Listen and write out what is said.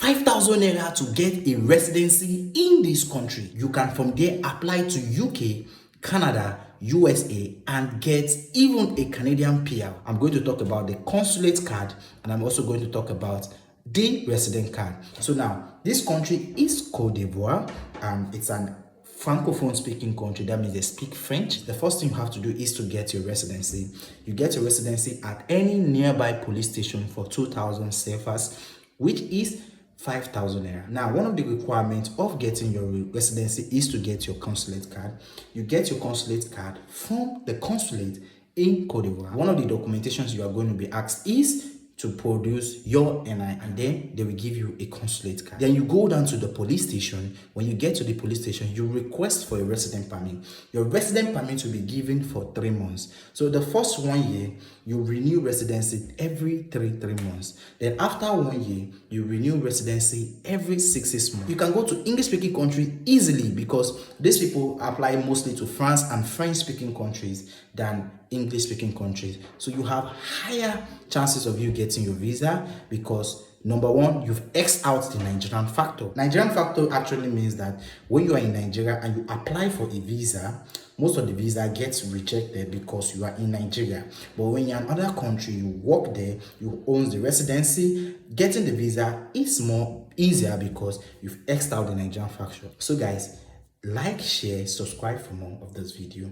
5,000 naira to get a residency in this country. You can from there apply to UK, Canada, USA, and get even a Canadian PR. I'm going to talk about the Consulate Card, and I'm also going to talk about the resident card. So now, this country is Côte d'Ivoire. It's an Francophone speaking country. That means they speak French. The first thing you have to do is to get your residency. You get your residency at any nearby police station for 2,000 CFAs, which is 5,000 naira. Now, one of the requirements of getting your residency is to get your consulate card. You get your consulate card from the consulate in Côte d'Ivoire. One of the documentations you are going to be asked is to produce your NI, and then they will give you a consulate card. Then you go down to the police station. When you get to the police station, you request for a resident permit. Your resident permit will be given for 3 months. So the first 1 year, you renew residency every three months. Then after 1 year, you renew residency every 6 months. You can go to English-speaking countries easily because these people apply mostly to France and French-speaking countries than English-speaking countries. So you have higher chances of you getting your visa because number one, you've X'd out the Nigerian factor. Nigerian factor actually means that when you are in Nigeria and you apply for a visa, most of the visa gets rejected because you are in Nigeria. But when you're in another country, you work there, you own the residency, getting the visa is more easier because you've X'd out the Nigerian factor. So guys, like, share, subscribe for more of this video.